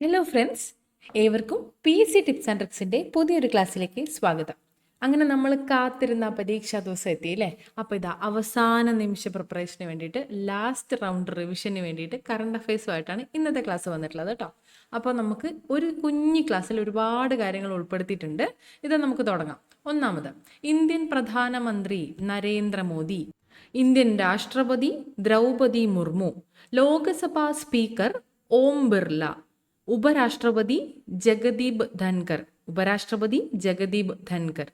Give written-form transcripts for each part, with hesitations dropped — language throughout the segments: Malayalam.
ഹലോ ഫ്രണ്ട്സ്, ഏവർക്കും PSC ടിപ്സ് ആൻഡ് ട്രിക്സിൻ്റെ പുതിയൊരു ക്ലാസ്സിലേക്ക് സ്വാഗതം. അങ്ങനെ നമ്മൾ കാത്തിരുന്ന പരീക്ഷാ ദിവസം എത്തിയില്ലേ? അപ്പോൾ ഇതാ അവസാന നിമിഷ പ്രിപ്പറേഷന് വേണ്ടിയിട്ട് ലാസ്റ്റ് റൗണ്ട് റിവിഷന് വേണ്ടിയിട്ട് കറണ്ട് അഫയേഴ്സുമായിട്ടാണ് ഇന്നത്തെ ക്ലാസ് വന്നിട്ടുള്ളത് കേട്ടോ. അപ്പോൾ നമുക്ക് ഒരു കുഞ്ഞി ക്ലാസ്സിൽ ഒരുപാട് കാര്യങ്ങൾ ഉൾപ്പെടുത്തിയിട്ടുണ്ട്. ഇത് നമുക്ക് തുടങ്ങാം. ഒന്നാമത്, ഇന്ത്യൻ പ്രധാനമന്ത്രി നരേന്ദ്രമോദി, ഇന്ത്യൻ രാഷ്ട്രപതി ദ്രൗപതി മുർമു, ലോക്സഭാ സ്പീക്കർ ഓം ബിർല, ഉപരാഷ്ട്രപതി ജഗദീപ് ധൻകർ,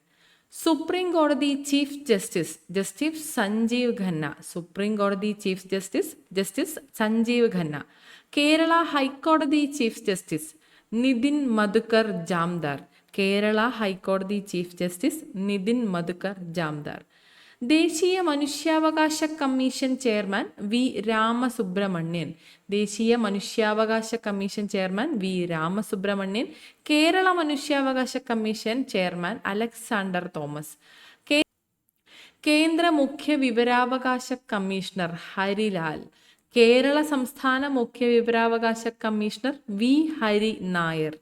സുപ്രീം കോടതി ചീഫ് ജസ്റ്റിസ് സഞ്ജീവ് ഖന്ന, കേരള ഹൈക്കോടതി ചീഫ് ജസ്റ്റിസ് നിതിൻ മധുക്കർ ജാംദാർ, ദേശീയ മനുഷ്യാവകാശ commission chairman V Ramasubramanian, Kerala മനുഷ്യാവകാശ കമ്മീഷൻ ചെയർമാൻ അലക്സാണ്ടർ തോമസ്, കേന്ദ്ര മുഖ്യ വിവരാവകാശ കമ്മീഷണർ ഹരിലാൽ, കേരള സംസ്ഥാന മുഖ്യ വിവരാവകാശ കമ്മീഷണർ വി ഹരി നായർ,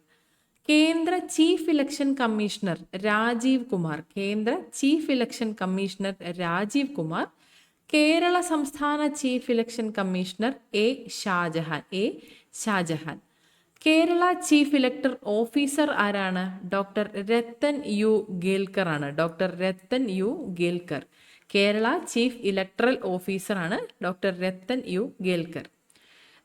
കേന്ദ്ര chief election commissioner Rajeev Kumar, Kerala സംസ്ഥാന chief election commissioner A Shajahan, Kerala chief elector officer ആരാണ്? Doctor Rathan U Kelkar. Kerala chief electoral ഓഫീസറാണ് ഡോക്ടർ രത്തൻ യു ഗേൽക്കർ.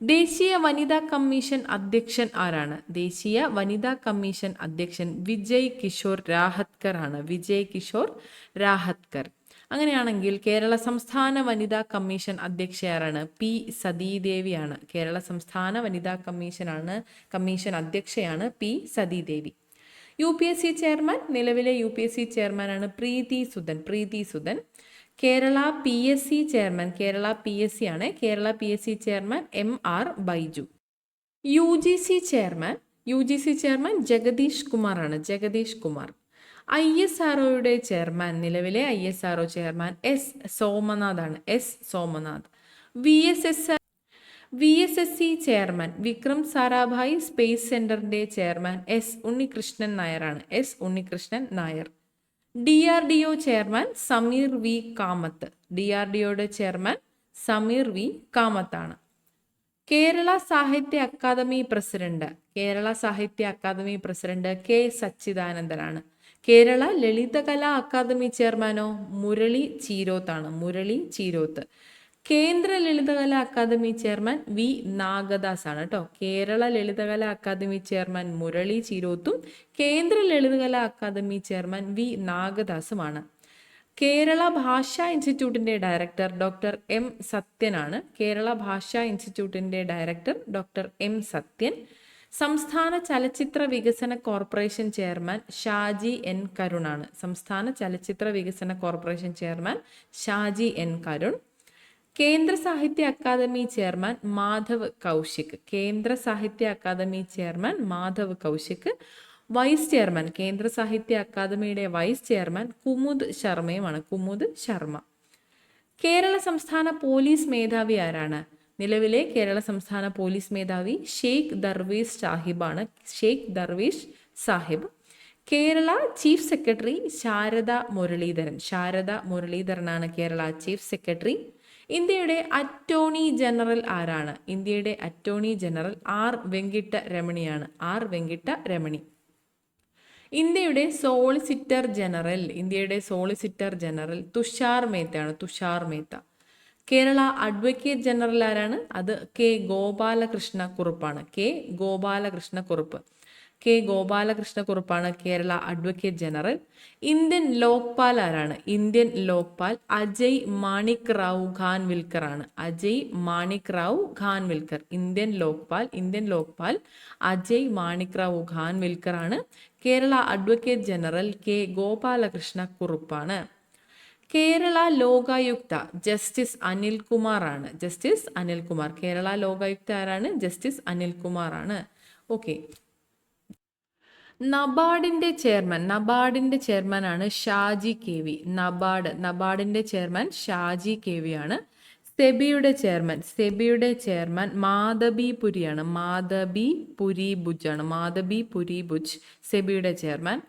ദേശീയ വനിതാ കമ്മീഷൻ അധ്യക്ഷൻ ആരാണ്? ദേശീയ വനിതാ കമ്മീഷൻ അധ്യക്ഷൻ വിജയ് കിഷോർ രാഹത്കർ. അങ്ങനെയാണെങ്കിൽ കേരള സംസ്ഥാന വനിതാ കമ്മീഷൻ അധ്യക്ഷയാരാണ്? പി സതീദേവിയാണ്. കേരള സംസ്ഥാന വനിതാ കമ്മീഷൻ അധ്യക്ഷയാണ് പി സതീദേവി. UPSC ചെയർമാൻ, നിലവിലെ UPSC ചെയർമാനാണ് Preeti Sudan. Kerala PSC chairman, Kerala PSC chairman MR Baiju. UGC chairman Jagadish Kumar. ISROയുടെ ചെയർമാൻ, നിലവിലെ ISRO chairman S Somanath. VSSC chairman Vikram Sarabhai space സെന്ററിന്റെ chairman S Unnikrishnan Nair. DRDO chairman Sameer V Kamath. DRDOയുടെ ചെയർമാൻ സമീർ വി കാമത്താണ്. Kerala Sahitya Akademi president K സച്ചിദാനന്ദനാണ്. കേരള ലളിതകലാ അക്കാദമി ചെയർമാനോ മുരളി ചീരോത്ത്. കേന്ദ്ര Lalithakala Akademi chairman V Nagadas ആണ് കേട്ടോ. കേരള ലളിതകലാ അക്കാദമി ചെയർമാൻ മുരളി ചീരോത്തും കേന്ദ്ര ലളിതകലാ അക്കാദമി ചെയർമാൻ വി നാഗദാസുമാണ്. കേരള ഭാഷാ ഇൻസ്റ്റിറ്റ്യൂട്ടിന്റെ ഡയറക്ടർ ഡോക്ടർ M സത്യനാണ്. സംസ്ഥാന ചലച്ചിത്ര വികസന കോർപ്പറേഷൻ ചെയർമാൻ ഷാജി N കരുണാണ്. കേന്ദ്ര Sahitya Akademi chairman Madhav Kaushik. Vice chairman, കേന്ദ്ര സാഹിത്യ അക്കാദമിയുടെ വൈസ് ചെയർമാൻ കുമുദ് ശർമ്മ. കേരള സംസ്ഥാന പോലീസ് മേധാവി ആരാണ്? നിലവിലെ കേരള സംസ്ഥാന പോലീസ് മേധാവി Sheikh Darvesh Sahib. Kerala chief secretary Sharada മുരളീധരനാണ് Kerala chief secretary. ഇന്ത്യയുടെ അറ്റോർണി ജനറൽ ആരാണ്? ഇന്ത്യയുടെ attorney general R Venkata Ramani. ഇന്ത്യയുടെ solicitor general Tushar Mehta. Kerala advocate general ആരാണ്? അത് കെ ഗോപാലകൃഷ്ണ കുറുപ്പാണ് Kerala advocate general. Indian Lokpal ആരാണ്? അജയ് മാണിക് റാവു ഖാൻവിൽക്കർ ആണ്. ഇന്ത്യൻ ലോക്പാൽ അജയ് മാണിക് റാവു ഖാൻവിൽക്കർ ആണ്. Kerala advocate general K Gopalakrishna കുറുപ്പാണ്. കേരള ലോകായുക്ത ജസ്റ്റിസ് അനിൽകുമാർ ആണ്. കേരള ലോകായുക്ത ആരാണ്? ജസ്റ്റിസ് അനിൽകുമാർ ആണ്. ഓക്കെ. നബാർഡിന്റെ ചെയർമാൻ ആണ് ഷാജി കെ വി. നബാർഡിന്റെ ചെയർമാൻ ഷാജി കെ വി ആണ്. സെബിയുടെ ചെയർമാൻ മാധബി പുരിയാണ്. മാധബി പുരി ബുജ് സെബിയുടെ ചെയർമാൻ.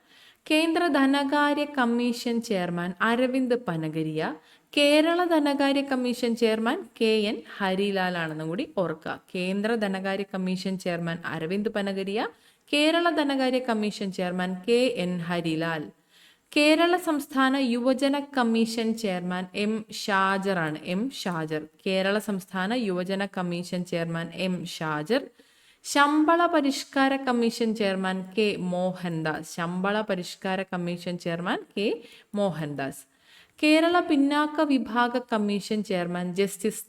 കേന്ദ്ര ധനകാര്യ കമ്മീഷൻ ചെയർമാൻ അരവിന്ദ് പനഗരിയ. കേരള ധനകാര്യ കമ്മീഷൻ ചെയർമാൻ KN ഹരിലാൽ ആണെന്നും കൂടി ഓർക്കുക. കേന്ദ്ര ധനകാര്യ കമ്മീഷൻ ചെയർമാൻ അരവിന്ദ് പനഗരിയ, കേരള ധനകാര്യ commission chairman KN Harilal. Kerala സംസ്ഥാന യുവജന കമ്മീഷൻ ചെയർമാൻ ഷാജർ ആണ്. ഷാജർ. കേരള സംസ്ഥാന യുവജന കമ്മീഷൻ ചെയർമാൻ ഷാജർ. ശമ്പള പരിഷ്കാര കമ്മീഷൻ ചെയർമാൻ മോഹൻദാസ്. ശമ്പള പരിഷ്കാര കമ്മീഷൻ ചെയർമാൻ മോഹൻദാസ്. കേരള പിന്നാക്ക വിഭാഗ കമ്മീഷൻ ചെയർമാൻ ജസ്റ്റിസ്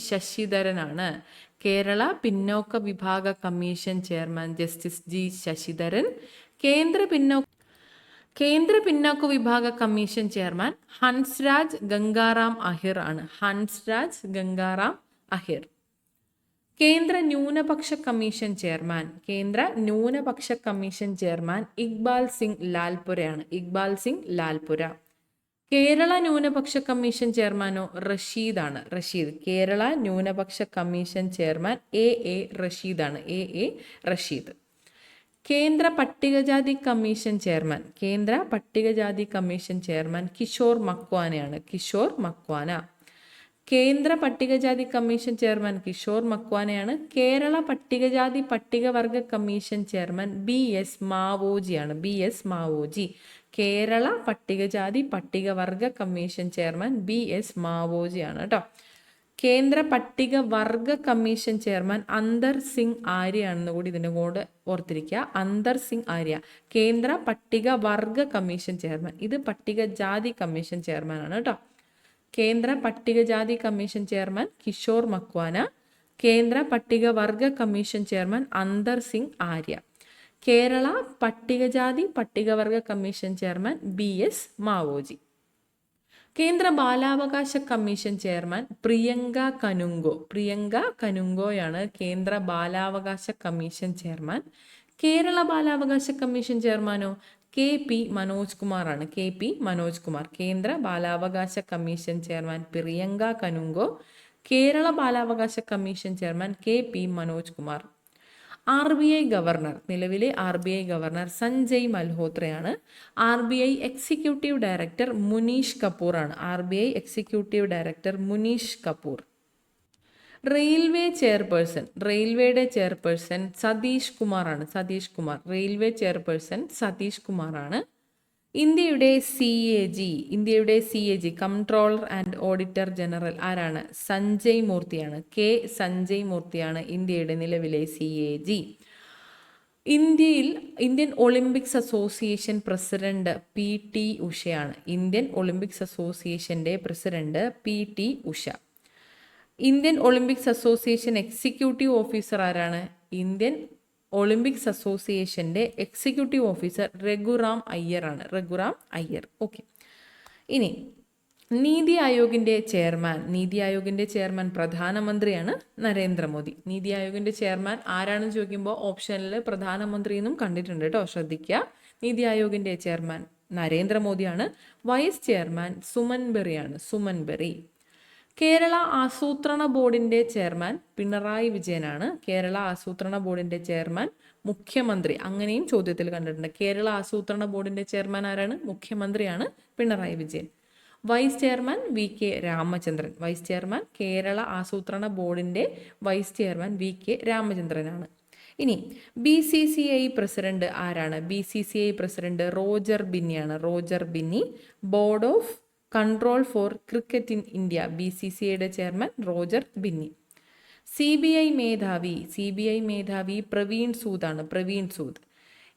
ശശിധരനാണ്. കേരള പിന്നോക്ക വിഭാഗ കമ്മീഷൻ ചെയർമാൻ ജസ്റ്റിസ് ശശിധരൻ. കേന്ദ്ര പിന്നാക്ക വിഭാഗ കമ്മീഷൻ ചെയർമാൻ ഹൻസ്രാജ് ഗംഗാറാം അഹിർ ആണ്. ഗംഗാറാം അഹിർ. കേന്ദ്ര ന്യൂനപക്ഷ കമ്മീഷൻ ചെയർമാൻ ഇക്ബാൽ സിംഗ് ലാൽപുരയാണ്. കേരള ന്യൂനപക്ഷ കമ്മീഷൻ ചെയർമാനോ റഷീദാണ്. കേരള ന്യൂനപക്ഷ കമ്മീഷൻ ചെയർമാൻ AA റഷീദാണ്. റഷീദ്. കേന്ദ്ര പട്ടികജാതി കമ്മീഷൻ ചെയർമാൻ കിഷോർ മക്വാനയാണ്. കേന്ദ്ര പട്ടികജാതി കമ്മീഷൻ ചെയർമാൻ കിഷോർ മക്വാനയാണ്. കേരള പട്ടികജാതി പട്ടികവർഗ കമ്മീഷൻ ചെയർമാൻ BS മാവോജിയാണ്. കേരള പട്ടികജാതി പട്ടികവർഗ കമ്മീഷൻ ചെയർമാൻ BS മാവോജിയാണ് കേട്ടോ. കേന്ദ്ര പട്ടികവർഗ കമ്മീഷൻ ചെയർമാൻ അന്തർ സിംഗ് ആര്യ ആണെന്ന് കൂടി ഇതിൻ്റെ കൂടെ ഓർത്തിരിക്കുക. അന്തർ സിംഗ് ആര്യ. കേന്ദ്ര പട്ടികവർഗ കമ്മീഷൻ ചെയർമാൻ. ഇത് പട്ടികജാതി കമ്മീഷൻ ചെയർമാൻ ആണ് കേട്ടോ. കേന്ദ്ര പട്ടികജാതി കമ്മീഷൻ ചെയർമാൻ കിഷോർ മക്വാന. കേന്ദ്ര പട്ടികവർഗ കമ്മീഷൻ ചെയർമാൻ അന്തർ സിംഗ് ആര്യ. കേരള പട്ടികജാതി പട്ടികവർഗ കമ്മീഷൻ ചെയർമാൻ BS മാവോജി. കേന്ദ്ര ബാലാവകാശ കമ്മീഷൻ ചെയർമാൻ പ്രിയങ്ക കനുങ്കോയാണ് കേന്ദ്ര ബാലാവകാശ കമ്മീഷൻ ചെയർമാൻ. കേരള ബാലാവകാശ കമ്മീഷൻ ചെയർമാനോ KP മനോജ് കുമാർ ആണ്. കേന്ദ്ര ബാലാവകാശ കമ്മീഷൻ ചെയർമാൻ പ്രിയങ്ക കനുങ്കോ. കേരള ബാലാവകാശ commission chairman KP Manoj Kumar. നിലവിലെ RBI ഗവർണർ സഞ്ജയ് മൽഹോത്രയാണ്. RBI executive director Munish Kapoor ആണ്. റെയിൽവേയുടെ ചെയർപേഴ്സൺ സതീഷ് കുമാർ ആണ്. സതീഷ് കുമാർ ആണ്. ഇന്ത്യയുടെ CAG comptroller and auditor general ആരാണ്? സഞ്ജയ് മൂർത്തിയാണ്. സഞ്ജയ് മൂർത്തിയാണ് ഇന്ത്യയുടെ നിലവിലെ CAG. Indian Olympics association president PT ഉഷയാണ്. ഇന്ത്യൻ ഒളിമ്പിക്സ് അസോസിയേഷന്റെ president PT Usha. Indian Olympics association executive officer ആരാണ്? ഇന്ത്യൻ ഒളിമ്പിക്സ് അസോസിയേഷന്റെ executive officer Raghuram Iyer. Okay. ഇനി നീതി ആയോഗിന്റെ ചെയർമാൻ പ്രധാനമന്ത്രിയാണ് നരേന്ദ്രമോദി. നീതി ആയോഗിന്റെ ചെയർമാൻ ആരാണെന്ന് ചോദിക്കുമ്പോൾ ഓപ്ഷനിൽ പ്രധാനമന്ത്രി എന്നും കണ്ടിട്ടുണ്ട് കേട്ടോ, ശ്രദ്ധിക്കുക. നീതി ആയോഗിന്റെ ചെയർമാൻ നരേന്ദ്രമോദിയാണ്. Vice chairman Suman Bery. കേരള ആസൂത്രണ ബോർഡിന്റെ ചെയർമാൻ പിണറായി വിജയനാണ്. കേരള ആസൂത്രണ ബോർഡിന്റെ ചെയർമാൻ മുഖ്യമന്ത്രി. അങ്ങനെയും ചോദ്യത്തിൽ കണ്ടിട്ടുണ്ട്. കേരള ആസൂത്രണ ബോർഡിന്റെ ചെയർമാൻ ആരാണ്? മുഖ്യമന്ത്രിയാണ് Pinarayi Vijayan. Vice chairman VK Ramachandran. Kerala ആസൂത്രണ ബോർഡിന്റെ വൈസ് ചെയർമാൻ VK രാമചന്ദ്രനാണ്. ഇനി BCCI പ്രസിഡന്റ് ആരാണ്? BCCI പ്രസിഡന്റ് റോജർ ബിന്നിയാണ്. Board of control for cricket in India, BCCIയുടെ ചെയർമാൻ റോജർ ബിന്നി. CBI മേധാവി Praveen Sood.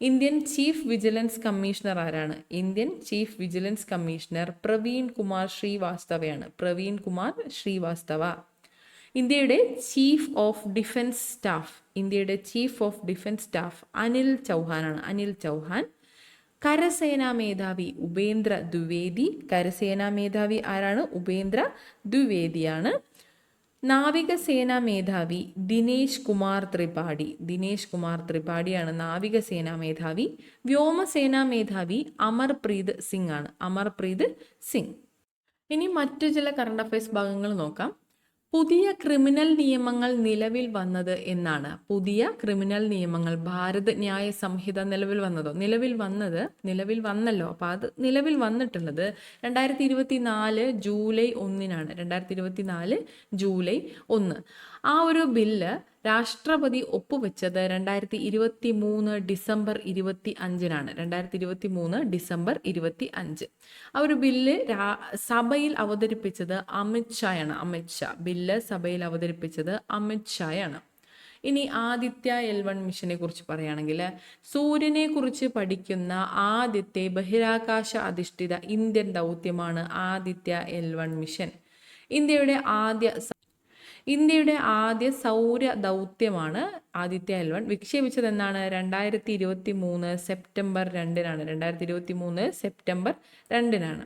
Indian chief vigilance commissioner ആരാണ്? Indian chief vigilance commissioner Praveen Kumar Srivastava. ഇന്ത്യയുടെ chief of defence staff Anil Chauhan. കരസേനാ മേധാവി ഉപേന്ദ്ര ദ്വിവേദി. ആരാണ്? ഉപേന്ദ്ര ദ്വിവേദിയാണ്. നാവികസേനാ മേധാവി ദിനേശ് കുമാർ ത്രിപാഠിയാണ് നാവികസേനാ മേധാവി. വ്യോമസേനാ മേധാവി അമർപ്രീത് സിംഗ് ആണ്. ഇനി മറ്റു ചില കറണ്ട് അഫയേഴ്സ് ഭാഗങ്ങൾ നോക്കാം. പുതിയ ക്രിമിനൽ നിയമങ്ങൾ നിലവിൽ വന്നത് എന്നാണ്? പുതിയ ക്രിമിനൽ നിയമങ്ങൾ, ഭാരത് ന്യായ സംഹിത നിലവിൽ വന്നതോ? നിലവിൽ വന്നല്ലോ. അപ്പോൾ അത് നിലവിൽ വന്നിട്ടുള്ളത് 2024 ജൂലൈ 1-നാണ്. 2024 ജൂലൈ 1. ആ ഒരു ബില്ല് രാഷ്ട്രപതി ഒപ്പുവെച്ചത് 2023 ഡിസംബർ 25-നാണ്. 2023 ഡിസംബർ 25. ആ ഒരു ബില്ല് സഭയിൽ അവതരിപ്പിച്ചത് അമിത് ഷാ. ബില്ല് സഭയിൽ അവതരിപ്പിച്ചത് അമിത് ഷായാണ്. ഇനി ആദിത്യ L1 മിഷനെ കുറിച്ച് പറയുകയാണെങ്കിൽ, സൂര്യനെ കുറിച്ച് പഠിക്കുന്ന ആദ്യത്തെ ബഹിരാകാശ അധിഷ്ഠിത ഇന്ത്യൻ ദൗത്യമാണ് ആദിത്യ L1 മിഷൻ. ഇന്ത്യയുടെ ആദ്യ സൗര ദൗത്യമാണ് ആദിത്യ L1. വിക്ഷേപിച്ചത് എന്നാണ്? 2023 സെപ്റ്റംബർ 2-നാണ്. 2023 സെപ്റ്റംബർ 2-നാണ്.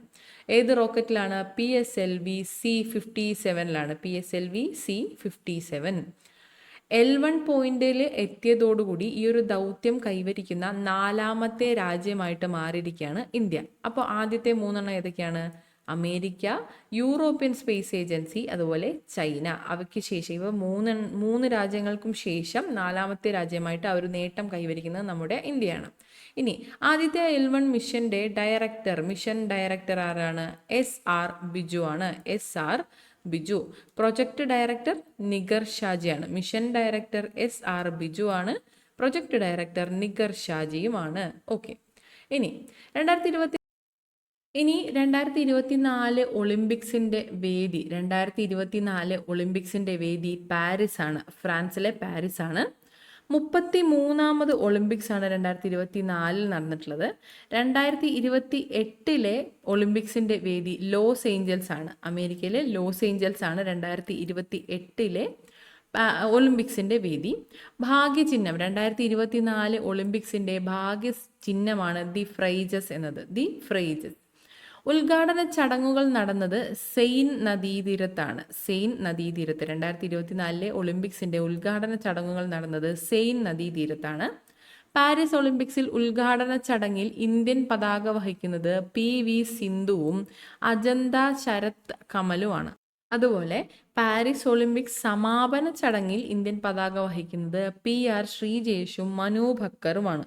ഏത് റോക്കറ്റിലാണ്? PSLV C-57-ലാണ്. PSLV C-57. L1 പോയിന്റിൽ എത്തിയതോടുകൂടി ഈ ഒരു ദൗത്യം കൈവരിക്കുന്ന 4ാമത്തെ രാജ്യമായിട്ട് മാറിയിരിക്കുകയാണ് ഇന്ത്യ. അപ്പോൾ ആദ്യത്തെ 3 ഏതൊക്കെയാണ്? അമേരിക്ക, യൂറോപ്യൻ സ്പേസ് ഏജൻസി, അതുപോലെ ചൈന. അവയ്ക്ക് ശേഷം ഇവ മൂന്ന് രാജ്യങ്ങൾക്കും ശേഷം 4ാമത്തെ രാജ്യമായിട്ട് ആ ഒരു നേട്ടം കൈവരിക്കുന്നത് നമ്മുടെ ഇന്ത്യയാണ്. ഇനി ആദ്യത്തെ L1 മിഷൻ ഡയറക്ടർ ആരാണ്? SR ബിജു ആണ്. SR Biju. Project director Nigar ഷാജിയാണ്. മിഷൻ ഡയറക്ടർ SR ബിജു ആണ്. പ്രൊജക്ട് ഡയറക്ടർ നിഗർ ഷാജിയുമാണ്. ഓക്കെ. ഇനി 2024 ഒളിമ്പിക്സിന്റെ വേദി പാരീസ് ആണ്. ഫ്രാൻസിലെ പാരീസ് ആണ്. 33ാമത് ഒളിമ്പിക്സ് ആണ് 2024 നടന്നിട്ടുള്ളത്. 2028 ഒളിമ്പിക്സിന്റെ വേദി ലോസ് ഏഞ്ചൽസ് ആണ്. അമേരിക്കയിലെ ലോസ് ഏഞ്ചൽസ് ആണ് 2028 ഒളിമ്പിക്സിന്റെ വേദി. ഭാഗ്യചിഹ്നം 2024 ഒളിമ്പിക്സിന്റെ ഭാഗ്യ ചിഹ്നമാണ് ദി ഫ്രൈജസ് എന്നത്. ദി ഫ്രൈജസ്. ഉദ്ഘാടന ചടങ്ങുകൾ നടന്നത് സെയിൻ നദീതീരത്താണ്. 2024 ഒളിമ്പിക്സിന്റെ ഉദ്ഘാടന ചടങ്ങുകൾ നടന്നത് സെയിൻ നദീതീരത്താണ്. പാരീസ് ഒളിമ്പിക്സിൽ ഉദ്ഘാടന ചടങ്ങിൽ ഇന്ത്യൻ പതാക വഹിക്കുന്നത് PV സിന്ധുവും അജന്ത ശരത് കമലുമാണ്. അതുപോലെ പാരീസ് ഒളിമ്പിക്സ് സമാപന ചടങ്ങിൽ ഇന്ത്യൻ പതാക വഹിക്കുന്നത് PR ശ്രീജേഷും മനു ഭക്കറുമാണ്.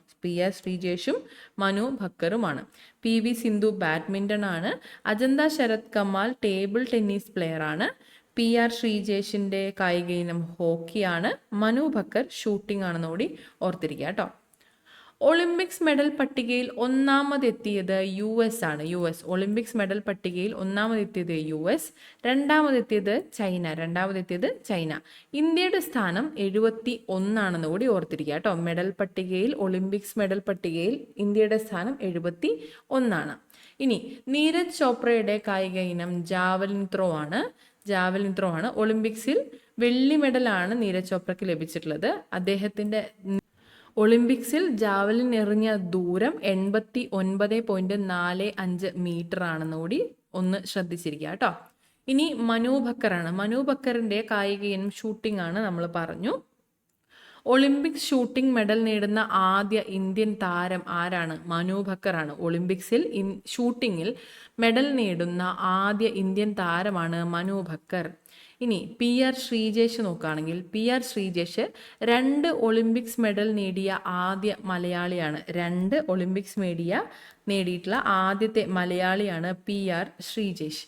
PV സിന്ധു ബാഡ്മിൻ്റൺ ആണ്. Achanta Sharath Kamal table tennis player ആണ്. PR ശ്രീജേഷിന്റെ കായിക ഇനം ഹോക്കിയാണ്. മനു ഭക്കർ ഷൂട്ടിംഗ് ആണെന്ന് കൂടി ഓർത്തിരിക്കുക കേട്ടോ. ഒളിമ്പിക്സ് മെഡൽ പട്ടികയിൽ ഒന്നാമതെത്തിയത് US ആണ്. ഒളിമ്പിക്സ് മെഡൽ പട്ടികയിൽ ഒന്നാമതെത്തിയത് US. രണ്ടാമതെത്തിയത് ചൈന. ഇന്ത്യയുടെ സ്ഥാനം 71 കൂടി ഓർത്തിരിക്കുക കേട്ടോ. ഒളിമ്പിക്സ് മെഡൽ പട്ടികയിൽ ഇന്ത്യയുടെ സ്ഥാനം 71. ഇനി നീരജ് ചോപ്രയുടെ കായിക ഇനം ജാവലിൻ ത്രോ ആണ്. ഒളിമ്പിക്സിൽ വെള്ളി മെഡലാണ് നീരജ് ചോപ്രയ്ക്ക് ലഭിച്ചിട്ടുള്ളത്. അദ്ദേഹത്തിന്റെ ഒളിമ്പിക്സിൽ ജാവലിൻ എറിഞ്ഞ ദൂരം 89.45 മീറ്റർ ആണെന്ന് കൂടി ഒന്ന് ശ്രദ്ധിച്ചിരിക്കുക കേട്ടോ. ഇനി മനു ഭക്കറിന്റെ കായിക ഇനം ഷൂട്ടിംഗ് ആണ്. നമ്മൾ പറഞ്ഞു. ഒളിമ്പിക്സ് ഷൂട്ടിംഗ് മെഡൽ നേടുന്ന ആദ്യ ഇന്ത്യൻ താരം ആരാണ്? മനു ഭക്കറാണ്. ഒളിമ്പിക്സിൽ ഷൂട്ടിങ്ങിൽ മെഡൽ നേടുന്ന ആദ്യ ഇന്ത്യൻ താരമാണ് മനു ഭക്കർ. ഇനി PR ശ്രീജേഷ് നോക്കുകയാണെങ്കിൽ, PR ശ്രീജേഷ് 2 ഒളിമ്പിക്സ് മെഡൽ നേടിയ ആദ്യ മലയാളിയാണ്. 2 ഒളിമ്പിക്സ് നേടിയിട്ടുള്ള ആദ്യത്തെ മലയാളിയാണ് PR ശ്രീജേഷ്.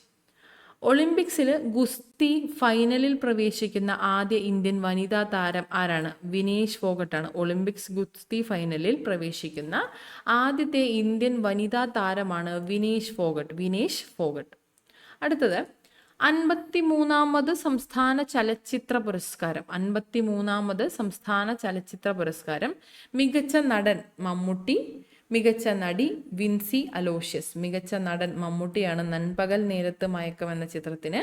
ഒളിമ്പിക്സിൽ ഗുസ്തി ഫൈനലിൽ പ്രവേശിക്കുന്ന ആദ്യ ഇന്ത്യൻ വനിതാ താരം ആരാണ്? വിനേഷ് ഫോഗട്ടാണ്. ഒളിമ്പിക്സ് ഗുസ്തി ഫൈനലിൽ പ്രവേശിക്കുന്ന ആദ്യത്തെ ഇന്ത്യൻ വനിതാ താരമാണ് വിനേഷ് ഫോഗട്ട്. അടുത്തത് 53ാമത് സംസ്ഥാന ചലച്ചിത്ര പുരസ്കാരം. മികച്ച നടൻ മമ്മൂട്ടി, മികച്ച നടി വിൻസി അലോഷ്യസ്. മികച്ച നടൻ മമ്മൂട്ടിയാണ് നൻപകൽ നേരത്ത് മയക്കം എന്ന ചിത്രത്തിന്.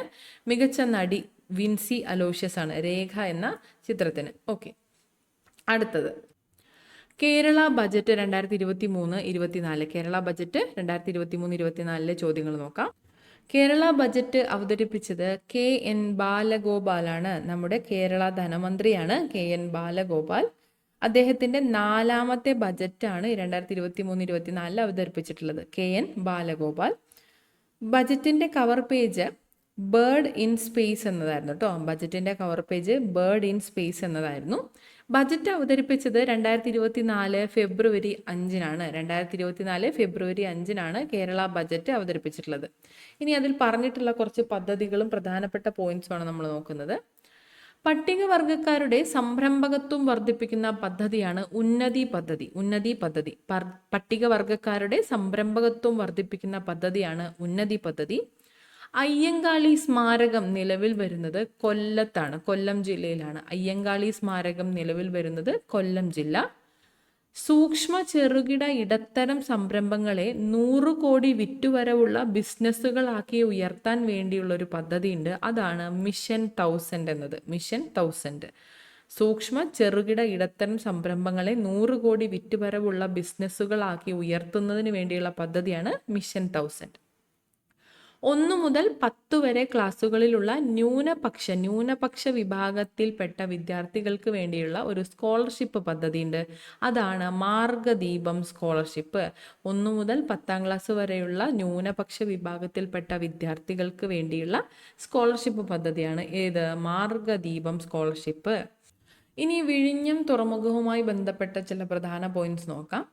മികച്ച നടി വിൻസി അലോഷ്യസ് ആണ് രേഖ എന്ന ചിത്രത്തിന്. ഓക്കെ. അടുത്തത് കേരള ബജറ്റ് 2023-24. കേരള ബജറ്റ് 2023-24 ചോദ്യങ്ങൾ നോക്കാം. കേരള ബജറ്റ് അവതരിപ്പിച്ചത് KN ബാലഗോപാലാണ്. നമ്മുടെ കേരള ധനമന്ത്രിയാണ് KN ബാലഗോപാൽ. അദ്ദേഹത്തിന്റെ 4ാമത്തെ ബജറ്റാണ് 2023-24 അവതരിപ്പിച്ചിട്ടുള്ളത്. KN ബാലഗോപാൽ. ബജറ്റിന്റെ cover page bird in space എന്നതായിരുന്നു കേട്ടോ. ബജറ്റിൻ്റെ cover page bird in space എന്നതായിരുന്നു. ബജറ്റ് അവതരിപ്പിച്ചത് 2024 ഫെബ്രുവരി 5-നാണ്. 2024 ഫെബ്രുവരി 5-നാണ് കേരള ബജറ്റ് അവതരിപ്പിച്ചിട്ടുള്ളത്. ഇനി അതിൽ പറഞ്ഞിട്ടുള്ള കുറച്ച് പദ്ധതികളും പ്രധാനപ്പെട്ട പോയിന്റ്സുമാണ് നമ്മൾ നോക്കുന്നത്. പട്ടികവർഗക്കാരുടെ സംരംഭകത്വം വർദ്ധിപ്പിക്കുന്ന പദ്ധതിയാണ് ഉന്നതി പദ്ധതി. ഉന്നതി പദ്ധതി പട്ടികവർഗക്കാരുടെ സംരംഭകത്വം വർദ്ധിപ്പിക്കുന്ന പദ്ധതിയാണ് ഉന്നതി പദ്ധതി. അയ്യങ്കാളി സ്മാരകം നിലവിൽ വരുന്നത് കൊല്ലത്താണ്, കൊല്ലം ജില്ലയിലാണ്. അയ്യങ്കാളി സ്മാരകം നിലവിൽ വരുന്നത് കൊല്ലം ജില്ല. സൂക്ഷ്മ ചെറുകിട ഇടത്തരം സംരംഭങ്ങളെ 100 കോടി വിറ്റുവരവുള്ള ബിസിനസ്സുകളാക്കി ഉയർത്താൻ വേണ്ടിയുള്ള ഒരു പദ്ധതിയുണ്ട്. അതാണ് മിഷൻ 1000 എന്നത്. മിഷൻ 1000 സൂക്ഷ്മ ചെറുകിട ഇടത്തരം സംരംഭങ്ങളെ 100 കോടി വിറ്റുവരവുള്ള ബിസിനസ്സുകളാക്കി ഉയർത്തുന്നതിന് വേണ്ടിയുള്ള പദ്ധതിയാണ് മിഷൻ 1000. 1 മുതൽ 10 വരെ ക്ലാസ്സുകളിലുള്ള ന്യൂനപക്ഷ വിഭാഗത്തിൽപ്പെട്ട വിദ്യാർത്ഥികൾക്ക് വേണ്ടിയുള്ള ഒരു സ്കോളർഷിപ്പ് പദ്ധതിയുണ്ട്. അതാണ് മാർഗദീപം സ്കോളർഷിപ്പ്. 1 മുതൽ 10ാം ക്ലാസ് വരെയുള്ള ന്യൂനപക്ഷ വിഭാഗത്തിൽപ്പെട്ട വിദ്യാർത്ഥികൾക്ക് വേണ്ടിയുള്ള സ്കോളർഷിപ്പ് പദ്ധതിയാണ് ഏത്? മാർഗദീപം സ്കോളർഷിപ്പ്. ഇനി വിഴിഞ്ഞം തുറമുഖവുമായി ബന്ധപ്പെട്ട ചില പ്രധാന പോയിന്റ്സ് നോക്കാം.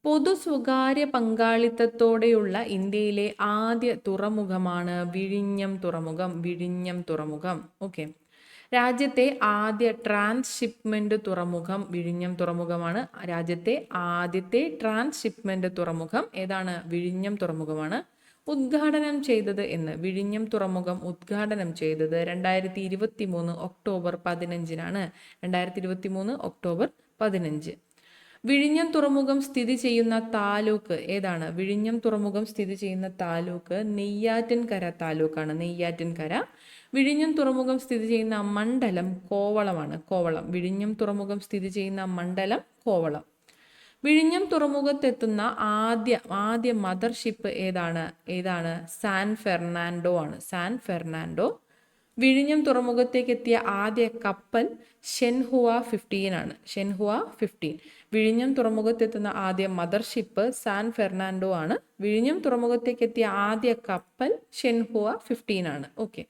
പൊതു സ്വകാര്യ പങ്കാളിത്തത്തോടെയുള്ള ഇന്ത്യയിലെ ആദ്യ തുറമുഖമാണ് വിഴിഞ്ഞം തുറമുഖം. വിഴിഞ്ഞം തുറമുഖം. ഓക്കെ. രാജ്യത്തെ ആദ്യ ട്രാൻസ്ഷിപ്മെന്റ് തുറമുഖം വിഴിഞ്ഞം തുറമുഖമാണ്. രാജ്യത്തെ ആദ്യത്തെ ട്രാൻസ്ഷിപ്മെന്റ് തുറമുഖം ഏതാണ്? വിഴിഞ്ഞം തുറമുഖമാണ്. ഉദ്ഘാടനം ചെയ്തത് എന്ന്? വിഴിഞ്ഞം തുറമുഖം ഉദ്ഘാടനം ചെയ്തത് 2023 ഒക്ടോബർ 15-നാണ്. 2023 ഒക്ടോബർ 15. വിഴിഞ്ഞം തുറമുഖം സ്ഥിതി ചെയ്യുന്ന താലൂക്ക് ഏതാണ്? വിഴിഞ്ഞം തുറമുഖം സ്ഥിതി ചെയ്യുന്ന താലൂക്ക് നെയ്യാറ്റിൻകര താലൂക്കാണ്. നെയ്യാറ്റിൻകര. വിഴിഞ്ഞം തുറമുഖം സ്ഥിതി ചെയ്യുന്ന മണ്ഡലം കോവളമാണ്. കോവളം. വിഴിഞ്ഞം തുറമുഖം സ്ഥിതി ചെയ്യുന്ന മണ്ഡലം കോവളം. വിഴിഞ്ഞം തുറമുഖത്തെത്തുന്ന ആദ്യ മദർഷിപ്പ് ഏതാണ്? സാൻ ഫെർണാണ്ടോ ആണ്. San Fernando. വിഴിഞ്ഞം തുറമുഖത്തേക്ക് എത്തിയ ആദ്യ കപ്പൽ ഷെൻഹുവ 15 ആണ്. ഷെൻഹുവ 15. വിഴിഞ്ഞം തുറമുഖത്തെത്തുന്ന ആദ്യ മദർഷിപ്പ് സാൻ ഫെർണാണ്ടോ ആണ്. വിഴിഞ്ഞം തുറമുഖത്തേക്ക് എത്തിയ ആദ്യ കപ്പൽ ഷെൻഹുവ 15 ആണ്. ഓക്കെ.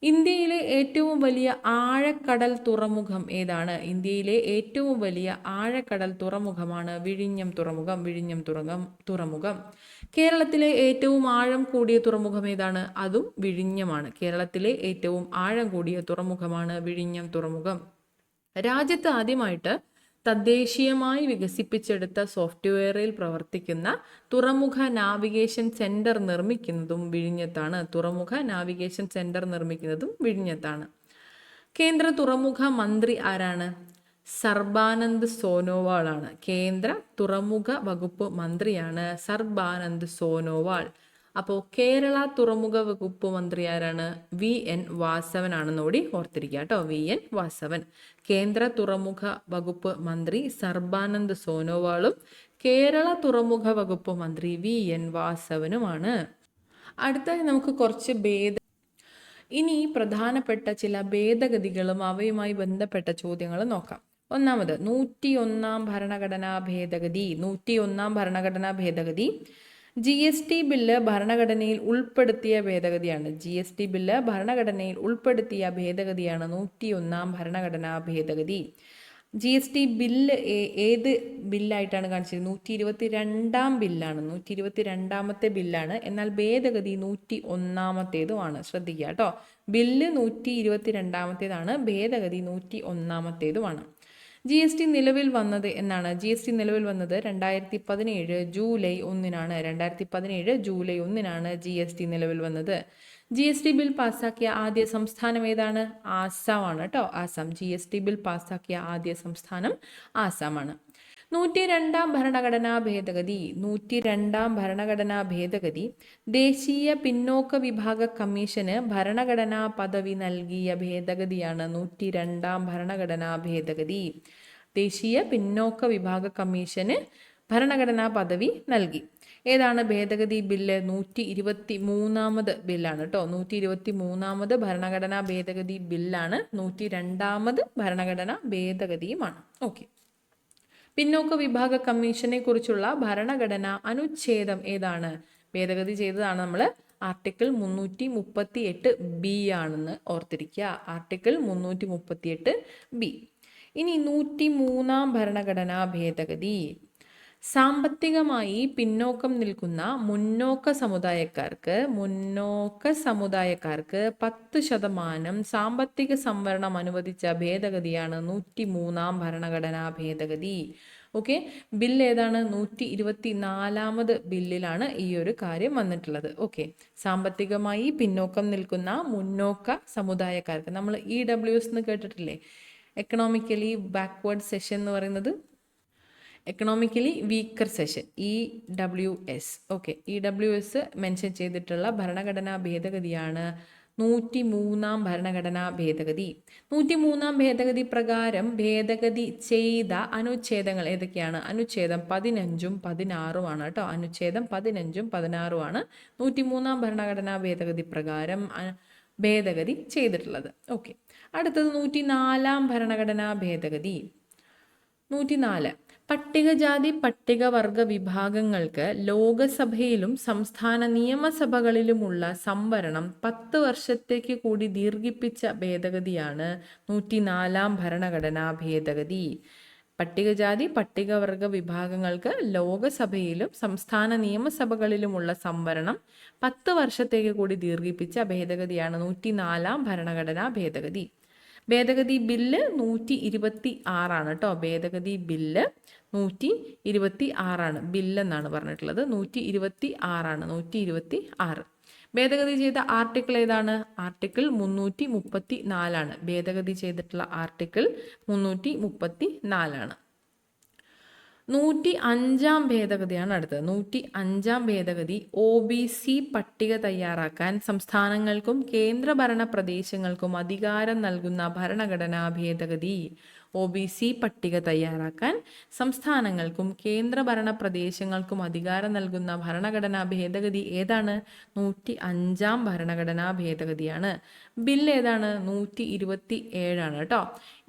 ഇന്ത്യയിലെ ഏറ്റവും വലിയ ആഴക്കടൽ തുറമുഖം ഏതാണ്? ഇന്ത്യയിലെ ഏറ്റവും വലിയ ആഴക്കടൽ തുറമുഖമാണ് വിഴിഞ്ഞം തുറമുഖം. വിഴിഞ്ഞം തുറമുഖം. കേരളത്തിലെ ഏറ്റവും ആഴം കൂടിയ തുറമുഖം ഏതാണ്? അതും വിഴിഞ്ഞമാണ്. കേരളത്തിലെ ഏറ്റവും ആഴം കൂടിയ തുറമുഖമാണ് വിഴിഞ്ഞം തുറമുഖം. രാജ്യത്ത് ആദ്യമായിട്ട് തദ്ദേശീയമായി വികസിപ്പിച്ചെടുത്ത സോഫ്റ്റ്വെയറിൽ പ്രവർത്തിക്കുന്ന തുറമുഖ നാവിഗേഷൻ സെന്റർ നിർമ്മിക്കുന്നതും വിഴിഞ്ഞത്താണ്. തുറമുഖ നാവിഗേഷൻ സെന്റർ നിർമ്മിക്കുന്നതും വിഴിഞ്ഞത്താണ്. കേന്ദ്ര തുറമുഖ മന്ത്രി ആരാണ്? സർബാനന്ദ് സോനോവാൾ ആണ്. കേന്ദ്ര തുറമുഖ വകുപ്പ് മന്ത്രിയാണ് സർബാനന്ദ് സോനോവാൾ. അപ്പോൾ കേരള തുറമുഖ വകുപ്പ് മന്ത്രി ആരാണ്? VN വാസവൻ ആണെന്നോടി ഓർത്തിരിക്കുക കേട്ടോ. VN വാസവൻ. കേന്ദ്ര തുറമുഖ വകുപ്പ് മന്ത്രി സർബാനന്ദ് സോനോവാളും കേരള തുറമുഖ വകുപ്പ് മന്ത്രി VN വാസവനുമാണ്. അടുത്തായി നമുക്ക് കുറച്ച് ഇനി പ്രധാനപ്പെട്ട ചില ഭേദഗതികളും അവയുമായി ബന്ധപ്പെട്ട ചോദ്യങ്ങളും നോക്കാം. ഒന്നാമത് 101-ാം ഭരണഘടനാ ഭേദഗതി. 101-ാം ഭരണഘടനാ ഭേദഗതി GST ബില്ല് ഭരണഘടനയിൽ ഉൾപ്പെടുത്തിയ ഭേദഗതിയാണ്. GST ബില്ല് ഭരണഘടനയിൽ ഉൾപ്പെടുത്തിയ ഭേദഗതിയാണ് 101-ാം ഭരണഘടനാ ഭേദഗതി. GST ബില്ല് ഏത് ബില്ലായിട്ടാണ് കാണിച്ചിരിക്കുന്നത്? 122-ാം ബില്ലാണ്. 122-ാമത്തെ ബില്ലാണ്. എന്നാൽ ഭേദഗതി 101-ാമത്തേതുമാണ്. ശ്രദ്ധിക്കുക കേട്ടോ. ബില്ല് 122-ാമത്തേതാണ്. ഭേദഗതി 101-ാമത്തേതുമാണ്. GST നിലവിൽ വന്നത് എന്നാണ്? GST നിലവിൽ വന്നത് 2017 ജൂലൈ 1-നാണ്. 2017 ജൂലൈ 1-നാണ് GST നിലവിൽ വന്നത്. GST ബിൽ പാസ്സാക്കിയ ആദ്യ സംസ്ഥാനം ഏതാണ്? ആസാമാണ് കേട്ടോ. ആസാം. GST ബിൽ പാസ്സാക്കിയ ആദ്യ സംസ്ഥാനം ആസാമാണ്. 102-ാം ഭരണഘടനാ ഭേദഗതി. 102-ാം ഭരണഘടനാ ഭേദഗതി ദേശീയ പിന്നോക്ക വിഭാഗ കമ്മീഷന് ഭരണഘടനാ പദവി നൽകിയ ഭേദഗതിയാണ്. 102-ാം ഭരണഘടനാ ഭേദഗതി ദേശീയ പിന്നോക്ക വിഭാഗ കമ്മീഷന് ഭരണഘടനാ പദവി നൽകി. ഏതാണ് ഭേദഗതി ബില്ല്? 123-ാമത് ബില്ലാണ് കേട്ടോ. 123-ാമത് ഭരണഘടനാ ഭേദഗതി ബില്ലാണ്. 102-ാമത് ഭരണഘടനാ ഭേദഗതിയുമാണ്. ഓക്കെ. പിന്നോക്ക വിഭാഗ കമ്മീഷനെ കുറിച്ചുള്ള ഭരണഘടനാ അനുച്ഛേദം ഏതാണ്? ഭേദഗതി ചെയ്തതാണ് നമ്മൾ ആർട്ടിക്കിൾ 338B ആണെന്ന് ഓർത്തിരിക്കുക. Article 338B. ഇനി 103 ഭരണഘടനാ ഭേദഗതി. സാമ്പത്തികമായി പിന്നോക്കം നിൽക്കുന്ന മുന്നോക്ക സമുദായക്കാർക്ക് 10% സാമ്പത്തിക സംവരണം അനുവദിച്ച ഭേദഗതിയാണ് 103 ഭരണഘടനാ ഭേദഗതി. ഓക്കെ, ബില്ല് ഏതാണ്? 124ാമത് ബില്ലിലാണ് ഈ ഒരു കാര്യം വന്നിട്ടുള്ളത്. ഓക്കെ, സാമ്പത്തികമായി പിന്നോക്കം നിൽക്കുന്ന മുന്നോക്ക സമുദായക്കാർക്ക്, നമ്മൾ EWS എന്ന് കേട്ടിട്ടില്ലേ, എക്കണോമിക്കലി ബാക്ക്വേർഡ് സെഷൻ എന്ന് പറയുന്നത്, economically weaker session, EWS. Okay, EWS mention ചെയ്തിട്ടുള്ള ഭരണഘടനാ ഭേദഗതിയാണ് 103 ഭരണഘടനാ ഭേദഗതി. 103 ഭേദഗതി പ്രകാരം ഭേദഗതി ചെയ്ത അനുച്ഛേദങ്ങൾ ഏതൊക്കെയാണ്? അനുച്ഛേദം 15ഉം 16ഉം ആണ് കേട്ടോ. അനുച്ഛേദം 15ഉം 16ഉം ആണ് 103 ഭരണഘടനാ ഭേദഗതി പ്രകാരം ഭേദഗതി ചെയ്തിട്ടുള്ളത്. ഓക്കെ, അടുത്തത് 104 ഭരണഘടനാ ഭേദഗതി. 104, പട്ടികജാതി പട്ടികവർഗ വിഭാഗങ്ങൾക്ക് ലോകസഭയിലും സംസ്ഥാന നിയമസഭകളിലുമുള്ള സംവരണം 10 വർഷത്തേക്ക് കൂടി ദീർഘിപ്പിച്ച ഭേദഗതിയാണ് 104 ഭരണഘടനാ ഭേദഗതി. പട്ടികജാതി പട്ടികവർഗ വിഭാഗങ്ങൾക്ക് ലോകസഭയിലും സംസ്ഥാന നിയമസഭകളിലുമുള്ള സംവരണം 10 വർഷത്തേക്ക് കൂടി ദീർഘിപ്പിച്ച ഭേദഗതിയാണ് 104 ഭരണഘടനാ ഭേദഗതി. ഭേദഗതി ബില്ല് 126 ആണ് കേട്ടോ. ഭേദഗതി ബില്ല് 126 ആണ്. ബില്ലെന്നാണ് പറഞ്ഞിട്ടുള്ളത്. 126 ആണ്. 126. ഭേദഗതി ചെയ്ത ആർട്ടിക്കിൾ ഏതാണ്? ആർട്ടിക്കിൾ 334 ആണ്. ഭേദഗതി ചെയ്തിട്ടുള്ള ആർട്ടിക്കിൾ 334 ആണ്. 105 ഭേദഗതിയാണ് അടുത്തത്. 105 ഭേദഗതി OBC പട്ടിക തയ്യാറാക്കാൻ സംസ്ഥാനങ്ങൾക്കും കേന്ദ്രഭരണ പ്രദേശങ്ങൾക്കും അധികാരം നൽകുന്ന ഭരണഘടനാ ഭേദഗതി. OBC പട്ടിക തയ്യാറാക്കാൻ സംസ്ഥാനങ്ങൾക്കും കേന്ദ്രഭരണ പ്രദേശങ്ങൾക്കും അധികാരം നൽകുന്ന ഭരണഘടനാ ഭേദഗതി ഏതാണ്? 105 ഭരണഘടനാ ഭേദഗതിയാണ്. ബില്ല് ഏതാണ്? 127 ആണ് കേട്ടോ.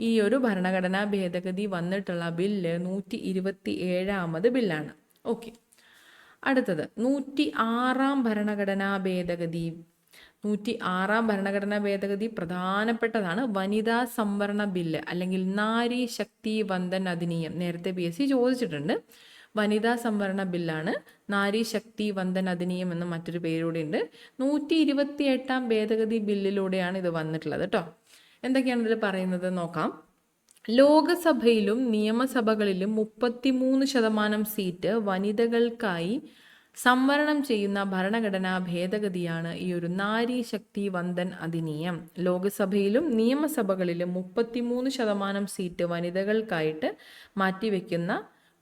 ഈ ഒരു ഭരണഘടനാ ഭേദഗതി വന്നിട്ടുള്ള ബില്ല് 127ാമത് ബില്ലാണ്. ഓക്കെ, അടുത്തത് 106 ഭരണഘടനാ ഭേദഗതി. 106 ഭരണഘടനാ ഭേദഗതി പ്രധാനപ്പെട്ടതാണ്. വനിതാ സംവരണ ബില്ല് അല്ലെങ്കിൽ നാരി ശക്തി വന്ദൻ അധിനിയം. നേരത്തെ PSC ചോദിച്ചിട്ടുണ്ട്. വനിതാ സംവരണ ബില്ലാണ്. നാരി ശക്തി വന്ദൻ അധിനിയം എന്ന മറ്റൊരു പേരൂടെ ഉണ്ട്. 128 ഭേദഗതി ബില്ലിലൂടെയാണ് ഇത് വന്നിട്ടുള്ളത് കേട്ടോ. എന്തൊക്കെയാണ് ഇതിൽ പറയുന്നത് നോക്കാം. ലോകസഭയിലും നിയമസഭകളിലും 33% സീറ്റ് വനിതകൾക്കായി സംവരണം ചെയ്യുന്ന ഭരണഘടനാ ഭേദഗതിയാണ് ഈ ഒരു നാരി ശക്തി വന്ദൻ അധിനിയം. ലോകസഭയിലും നിയമസഭകളിലും 33% സീറ്റ് വനിതകൾക്കായിട്ട് മാറ്റിവെക്കുന്ന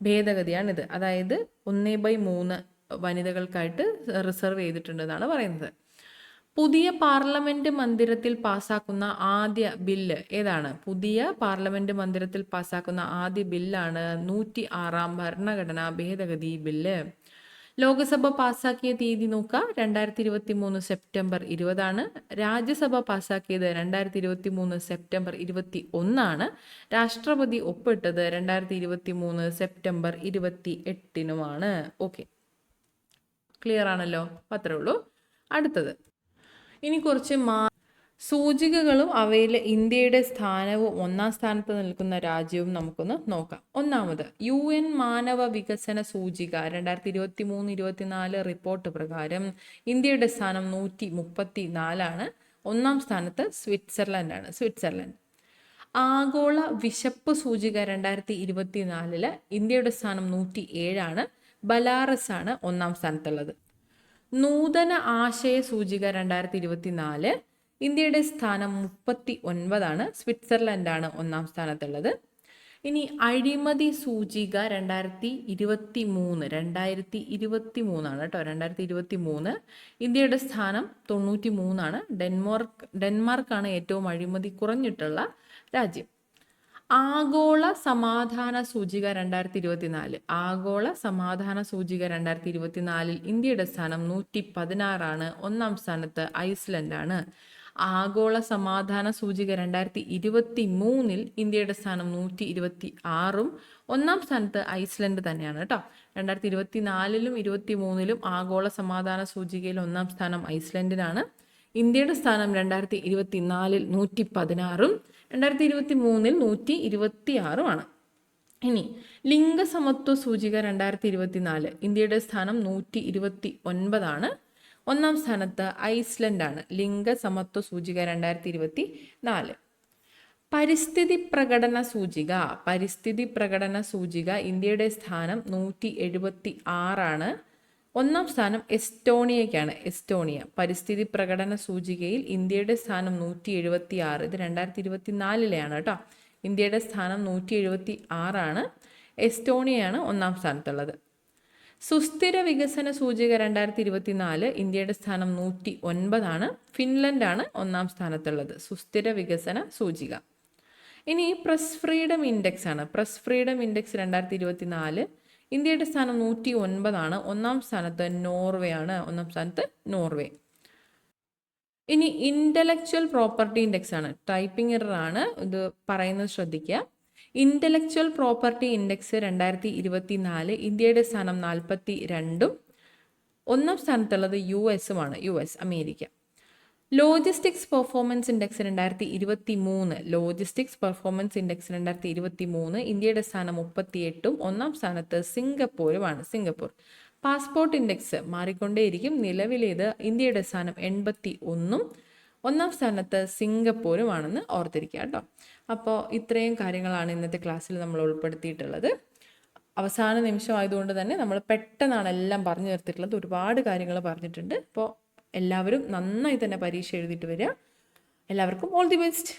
ഭേദഗതിയാണിത്. അതായത് 1/3 വനിതകൾക്കായിട്ട് റിസർവ് ചെയ്തിട്ടുണ്ടെന്നാണ് പറയുന്നത്. പുതിയ പാർലമെന്റ് മന്ദിരത്തിൽ പാസാക്കുന്ന ആദ്യ ബില്ല് ഏതാണ്? പുതിയ പാർലമെന്റ് മന്ദിരത്തിൽ പാസാക്കുന്ന ആദ്യ ബില്ലാണ് 106 ഭരണഘടനാ ഭേദഗതി ബില്ല്. ലോകസഭ പാസാക്കിയ തീയതി നോക്കുക, 2023 സെപ്റ്റംബർ 20 രാജ്യസഭ പാസാക്കിയത് 2023 സെപ്റ്റംബർ 21 രാഷ്ട്രപതി ഒപ്പിട്ടത് 2023 സെപ്റ്റംബർ 28 ഓക്കെ, ക്ലിയർ ആണല്ലോ? അത്രേ ഉള്ളൂ. അടുത്തത് ഇനി കുറച്ച് സൂചികകളും അവയിൽ ഇന്ത്യയുടെ സ്ഥാനവും 1ാം സ്ഥാനത്ത് നിൽക്കുന്ന രാജ്യവും നമുക്കൊന്ന് നോക്കാം. ഒന്നാമത് UN മാനവ വികസന സൂചിക 2023-24 റിപ്പോർട്ട് പ്രകാരം ഇന്ത്യയുടെ സ്ഥാനം 134. 1ാം സ്ഥാനത്ത് സ്വിറ്റ്സർലൻഡ്. ആഗോള വിശപ്പ് സൂചിക 2024 ഇന്ത്യയുടെ സ്ഥാനം 107. ബലാറസ് ആണ് 1ാം സ്ഥാനത്തുള്ളത്. നൂതന ആശയ സൂചിക 2024 ഇന്ത്യയുടെ സ്ഥാനം 39. സ്വിറ്റ്സർലൻഡാണ് 1ാം സ്ഥാനത്തുള്ളത്. ഇനി അഴിമതി സൂചിക 2023 ആണ് കേട്ടോ. 2023 ഇന്ത്യയുടെ സ്ഥാനം 93. ഡെൻമാർക്കാണ് ഏറ്റവും അഴിമതി കുറഞ്ഞിട്ടുള്ള രാജ്യം. ആഗോള സമാധാന സൂചിക 2024 ആഗോള സമാധാന സൂചിക 2024 ഇന്ത്യയുടെ സ്ഥാനം 116. 1ാം സ്ഥാനത്ത് ഐസ്ലൻഡാണ്. ആഗോള സമാധാന സൂചിക 2023 ഇന്ത്യയുടെ സ്ഥാനം 126ഉം ഒന്നാം സ്ഥാനത്ത് ഐസ്ലൻഡ് തന്നെയാണ് കേട്ടോ. 2024ലും 2023ലും ആഗോള സമാധാന സൂചികയിൽ ഒന്നാം സ്ഥാനം ഐസ്ലൻഡിനാണ്. ഇന്ത്യയുടെ സ്ഥാനം 2024 116ഉം 2023 126ഉമാണ്. ഇനി ലിംഗസമത്വ സൂചിക 2024 ഇന്ത്യയുടെ സ്ഥാനം 129ആണ്. ഒന്നാം സ്ഥാനത്ത് ഐസ്ലൻഡാണ്. ലിംഗസമത്വ സൂചിക 2024. പരിസ്ഥിതി പ്രകടന സൂചിക ഇന്ത്യയുടെ സ്ഥാനം 176ആണ്. ഒന്നാം സ്ഥാനം എസ്റ്റോണിയയ്ക്കാണ്. പരിസ്ഥിതി പ്രകടന സൂചികയിൽ ഇന്ത്യയുടെ സ്ഥാനം 176. ഇത് 2024ലെയാണ് കേട്ടോ. ഇന്ത്യയുടെ സ്ഥാനം 176ആണ്. എസ്റ്റോണിയയാണ് ഒന്നാം സ്ഥാനത്തുള്ളത്. സുസ്ഥിര വികസന സൂചിക 2024 ഇന്ത്യയുടെ സ്ഥാനം 109ആണ്. ഫിൻലൻഡാണ് ഒന്നാം സ്ഥാനത്തുള്ളത് സുസ്ഥിര വികസന സൂചിക. ഇനി പ്രസ് ഫ്രീഡം ഇൻഡെക്സ് ആണ്. പ്രസ് ഫ്രീഡം ഇൻഡെക്സ് 2024 ഇന്ത്യയുടെ സ്ഥാനം 109ആണ്. ഒന്നാം സ്ഥാനത്ത് നോർവേ. ഇനി ഇന്റലക്ച്വൽ പ്രോപ്പർട്ടി ഇൻഡെക്സ് ആണ്. ടൈപ്പിംഗ് എറർ ആണ്, ഇത് പറയുന്നത് ശ്രദ്ധിക്കുക. ഇന്റലക്ച്വൽ പ്രോപ്പർട്ടി ഇൻഡെക്സ് 2024 ഇന്ത്യയുടെ സ്ഥാനം 42ഉം ഒന്നാം സ്ഥാനത്തുള്ളത് US America. Logistics performance index 2023 ഇന്ത്യയുടെ സ്ഥാനം 38ഉം ഒന്നാം സ്ഥാനത്ത് സിംഗപ്പൂർ. പാസ്പോർട്ട് ഇൻഡെക്സ് മാറിക്കൊണ്ടേയിരിക്കും. നിലവിലേത് ഇന്ത്യയുടെ സ്ഥാനം 81ഉം ഒന്നാം സ്ഥാനത്ത് സിംഗപ്പൂരുമാണെന്ന് ഓർത്തിരിക്കുക കേട്ടോ. അപ്പോൾ ഇത്രയും കാര്യങ്ങളാണ് ഇന്നത്തെ ക്ലാസ്സിൽ നമ്മൾ ഉൾപ്പെടുത്തിയിട്ടുള്ളത്. അവസാന നിമിഷം ആയതുകൊണ്ട് തന്നെ നമ്മൾ പെട്ടെന്നാണ് എല്ലാം പറഞ്ഞു തീർത്തിട്ടുള്ളത്. ഒരുപാട് കാര്യങ്ങൾ പറഞ്ഞിട്ടുണ്ട്. അപ്പോൾ എല്ലാവരും നന്നായി തന്നെ പരീക്ഷ എഴുതിയിട്ട് വരിക. എല്ലാവർക്കും ഓൾ ദി ബെസ്റ്റ്.